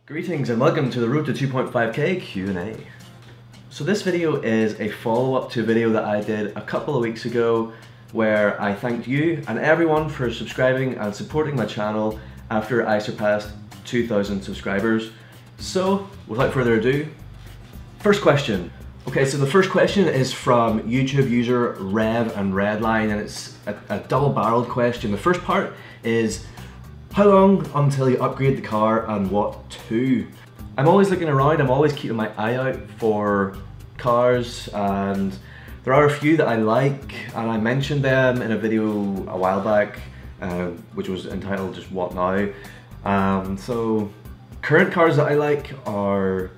Greetings and welcome to the Road to 2.5k Q&A. So this video is a follow-up to a video that I did a couple of weeks ago where I thanked you and everyone for subscribing and supporting my channel after I surpassed 2,000 subscribers. So without further ado, first question. Okay, so the first question is from YouTube user Rev and Redline, and it's a double-barreled question. The first part is, how long until you upgrade the car and what to? I'm always looking around, I'm always keeping my eye out for cars, and there are a few that I like, and I mentioned them in a video a while back, which was entitled just What Now? So current cars that I like are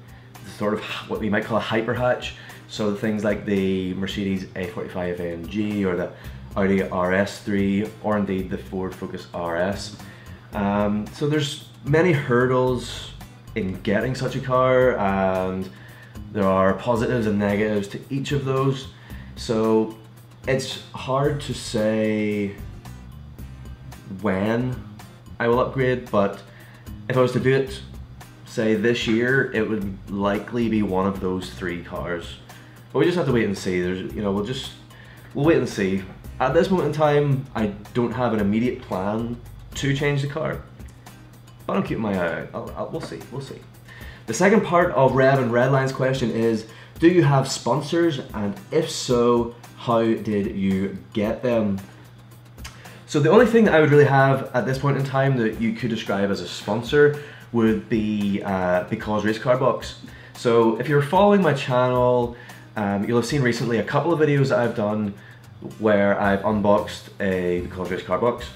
sort of what we might call a hyper hatch. So things like the Mercedes A45 AMG or the Audi RS3 or indeed the Ford Focus RS. So there's many hurdles in getting such a car, and there are positives and negatives to each of those. So it's hard to say when I will upgrade, but if I was to do it, say this year, it would likely be one of those three cars. But we just have to wait and see. We'll wait and see. At this moment in time, I don't have an immediate plan to change the car, but I'm keeping my eye out. We'll see. The second part of Rev and Redline's question is, do you have sponsors, and if so, how did you get them? So the only thing that I would really have at this point in time that you could describe as a sponsor would be Because Race Car Box. So if you're following my channel, you'll have seen recently a couple of videos that I've done where I've unboxed a Because Race Car Box.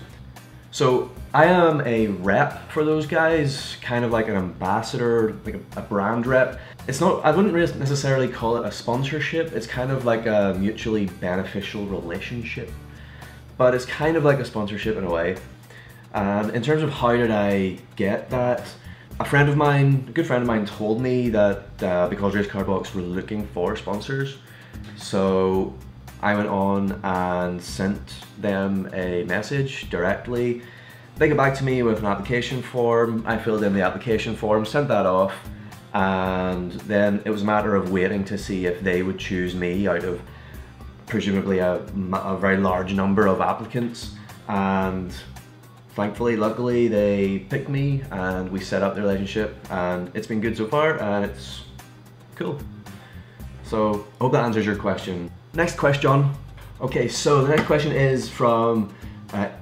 So I am a rep for those guys, kind of like an ambassador, like a brand rep. It's not, I wouldn't really necessarily call it a sponsorship, it's kind of like a mutually beneficial relationship. But it's kind of like a sponsorship in a way. In terms of how did I get that, a good friend of mine told me that Because Race Car Box were looking for sponsors. So I went on and sent them a message directly. They got back to me with an application form. I filled in the application form, sent that off, and then it was a matter of waiting to see if they would choose me out of presumably a very large number of applicants. And thankfully, luckily, they picked me and we set up the relationship, and it's been good so far and it's cool. So I hope that answers your question. Next question. Okay, so the next question is from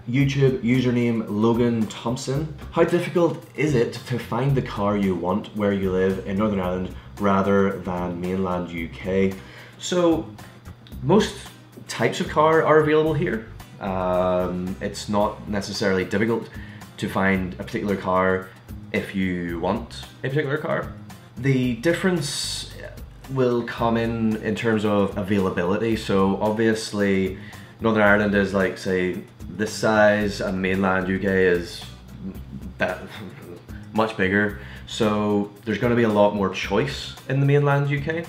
YouTube username Logan Thompson. How difficult is it to find the car you want where you live in Northern Ireland rather than mainland UK? So most types of car are available here. It's not necessarily difficult to find a particular car if you want a particular car. The difference will come in terms of availability. So obviously Northern Ireland is like, say, this size, and mainland UK is that much bigger. So there's going to be a lot more choice in the mainland UK.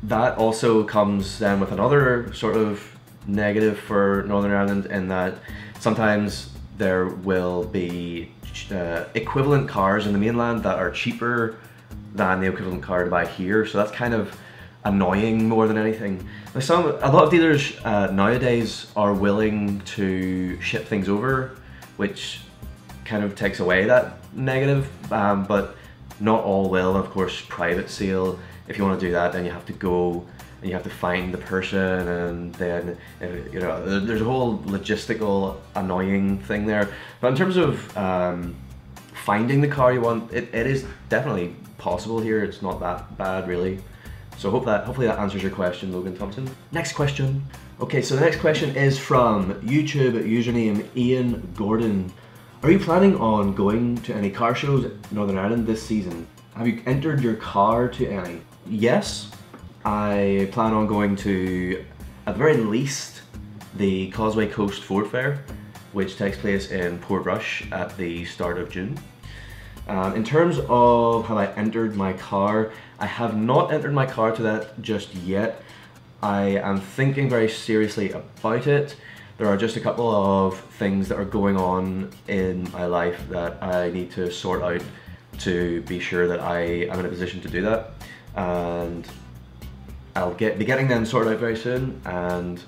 That also comes then with another sort of negative for Northern Ireland, in that sometimes there will be equivalent cars in the mainland that are cheaper than the equivalent car to buy here, so that's kind of annoying more than anything. A lot of dealers nowadays are willing to ship things over, which kind of takes away that negative, but not all will. Of course, private sale, if you want to do that, then you have to go and you have to find the person, and then there's a whole logistical annoying thing there. But in terms of finding the car you want, it is definitely possible here. It's not that bad really. So hopefully that answers your question, Logan Thompson. Next question. Okay, so the next question is from YouTube username Ian Gordon. Are you planning on going to any car shows in Northern Ireland this season? Have you entered your car to any? Yes, I plan on going to, at the very least, the Causeway Coast Ford Fair, which takes place in Portrush at the start of June. In terms of have I entered my car, I have not entered my car to that just yet. I am thinking very seriously about it. There are just a couple of things that are going on in my life that I need to sort out to be sure that I am in a position to do that, and I'll be getting them sorted out very soon, and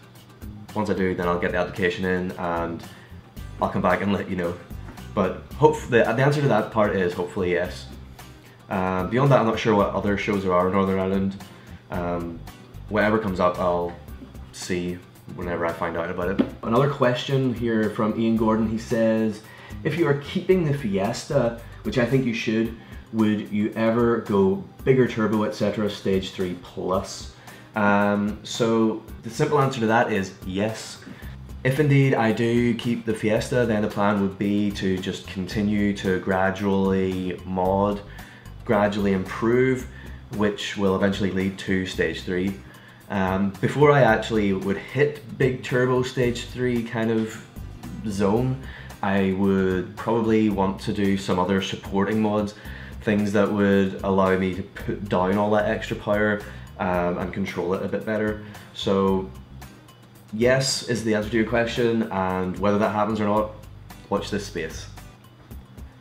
once I do, then I'll get the application in and I'll come back and let you know. But hopefully, the answer to that part is hopefully yes. Beyond that, I'm not sure what other shows there are in Northern Ireland. Whatever comes up, I'll see whenever I find out about it. Another question here from Ian Gordon. He says, if you are keeping the Fiesta, which I think you should, would you ever go bigger turbo, etc., stage 3 plus? So the simple answer to that is yes. If indeed I do keep the Fiesta, then the plan would be to just continue to gradually mod, gradually improve, which will eventually lead to stage 3. Before I actually would hit big turbo stage 3 kind of zone, I would probably want to do some other supporting mods, things that would allow me to put down all that extra power and control it a bit better. So yes is the answer to your question, and whether that happens or not, watch this space.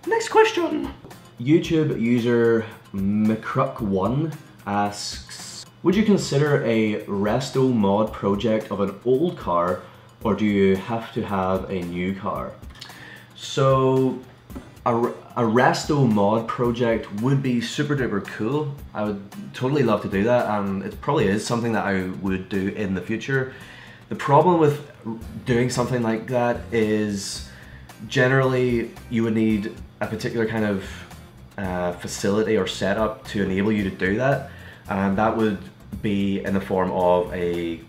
Next question! YouTube user McCruck1 asks, would you consider a Restomod project of an old car, or do you have to have a new car? So a Restomod project would be super duper cool. I would totally love to do that, and it probably is something that I would do in the future. The problem with doing something like that is generally you would need a particular kind of facility or setup to enable you to do that, and that would be in the form of a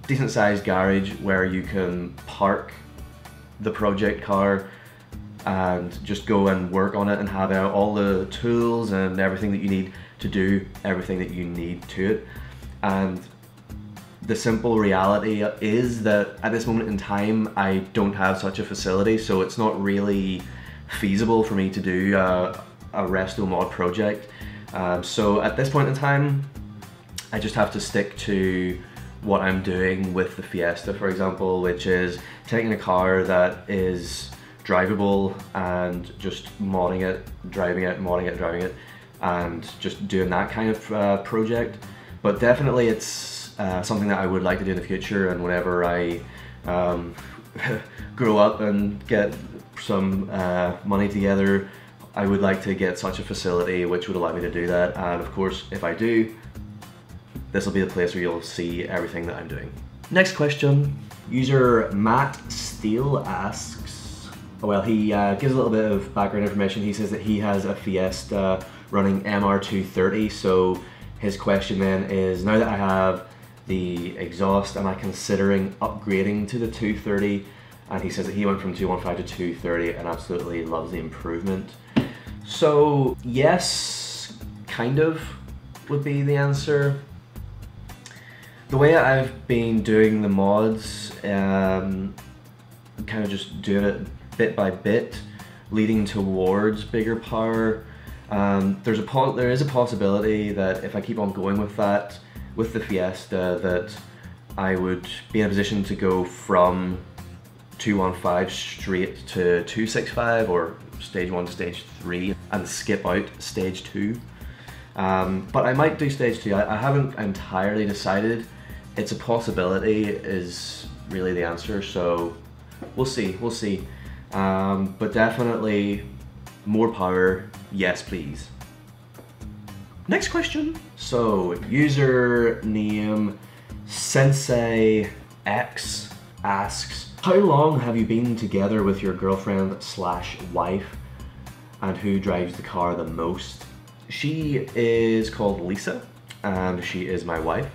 decent sized garage where you can park the project car and just go and work on it and have all the tools and everything that you need to do everything that you need to it. And the simple reality is that at this moment in time I don't have such a facility, so it's not really feasible for me to do a Restomod project. So at this point in time I just have to stick to what I'm doing with the Fiesta, for example, which is taking a car that is drivable and just modding it, driving it, modding it, driving it, and just doing that kind of project. But definitely it's something that I would like to do in the future, and whenever I grow up and get some money together, I would like to get such a facility which would allow me to do that. And of course, if I do, this will be the place where you'll see everything that I'm doing. Next question. User Matt Steele asks, well, he gives a little bit of background information. He says that he has a Fiesta running MR230, so his question then is, now that I have the exhaust, am I considering upgrading to the 230? And he says that he went from 215 to 230 and absolutely loves the improvement. So yes, kind of would be the answer. The way I've been doing the mods, kind of just doing it bit by bit, leading towards bigger power. There is a possibility that if I keep on going with that, with the Fiesta, that I would be in a position to go from 215 straight to 265 or stage 1 to stage 3 and skip out stage 2. But I might do stage 2. I haven't entirely decided. It's a possibility is really the answer, so we'll see, we'll see. But definitely more power, yes please. Next question. So user name Sensei X asks, how long have you been together with your girlfriend slash wife, and who drives the car the most? She is called Lisa and she is my wife.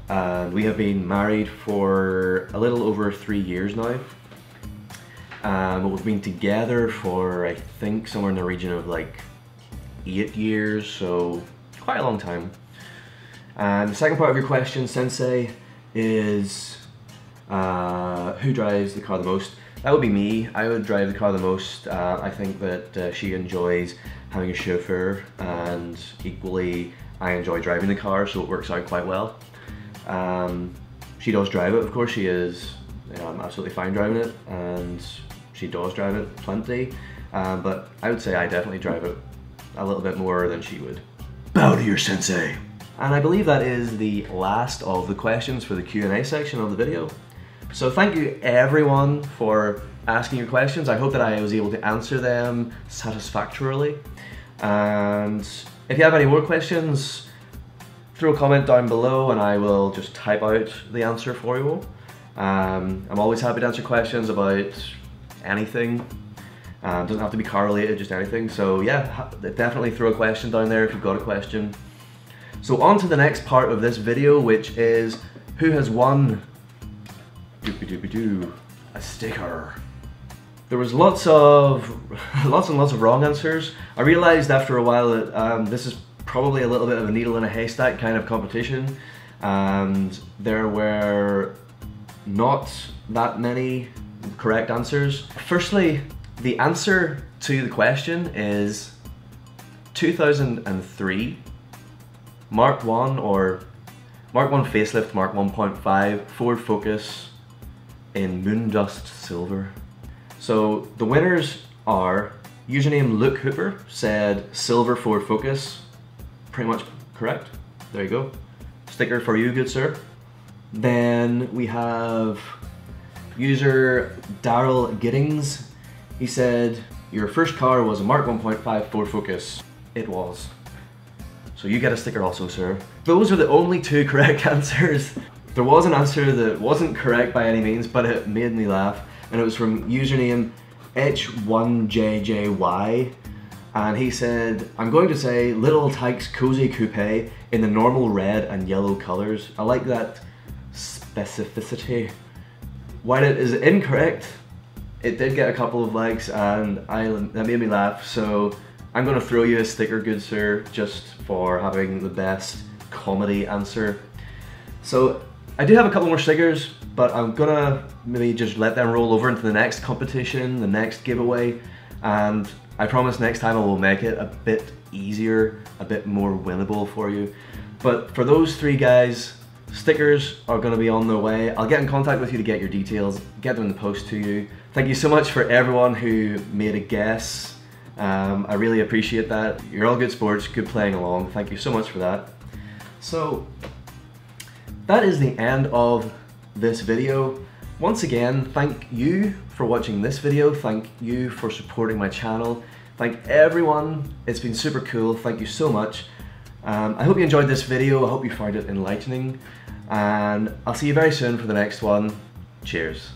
And we have been married for a little over 3 years now. But we've been together for, I think, somewhere in the region of like 8 years, so quite a long time. And the second part of your question, Sensei, is who drives the car the most? That would be me. I would drive the car the most. I think that she enjoys having a chauffeur, and equally I enjoy driving the car, so it works out quite well. She does drive it, of course. She is absolutely fine driving it, and she does drive it plenty, but I would say I definitely drive it a little bit more than she would. Bow to your sensei. And I believe that is the last of the questions for the Q&A section of the video. So thank you everyone for asking your questions. I hope that I was able to answer them satisfactorily. And if you have any more questions, throw a comment down below and I will just type out the answer for you. I'm always happy to answer questions about anything. Doesn't have to be car related, just anything. So yeah, definitely throw a question down there if you've got a question. So on to the next part of this video, which is who has won a sticker. There was lots and lots of wrong answers. I realized after a while that this is probably a little bit of a needle in a haystack kind of competition, and there were not that many correct answers. Firstly, the answer to the question is 2003 Mark 1 or Mark 1 facelift Mark 1.5 Ford Focus in Moondust Silver. So the winners are, username Luke Hooper said silver Ford Focus, pretty much correct. There you go. Sticker for you, good sir. Then we have user Daryl Giddings. He said your first car was a Mark 1.5 Ford Focus. It was. So you get a sticker also, sir. Those are the only two correct answers. There was an answer that wasn't correct by any means, but it made me laugh. And it was from username H1JJY. And he said, I'm going to say Little Tykes Cozy Coupe in the normal red and yellow colors. I like that specificity. While it is incorrect, it did get a couple of likes and that made me laugh. So I'm gonna throw you a sticker, good sir, just for having the best comedy answer. So I do have a couple more stickers, but I'm gonna maybe just let them roll over into the next competition, the next giveaway, and I promise next time I will make it a bit easier, a bit more winnable for you. But for those three guys, stickers are gonna be on their way. I'll get in contact with you to get your details, get them in the post to you. Thank you so much for everyone who made a guess. I really appreciate that. You're all good sports, good playing along. Thank you so much for that. So that is the end of this video. Once again, thank you for watching this video. Thank you for supporting my channel. Thank everyone. It's been super cool. Thank you so much. I hope you enjoyed this video. I hope you found it enlightening. And I'll see you very soon for the next one. Cheers.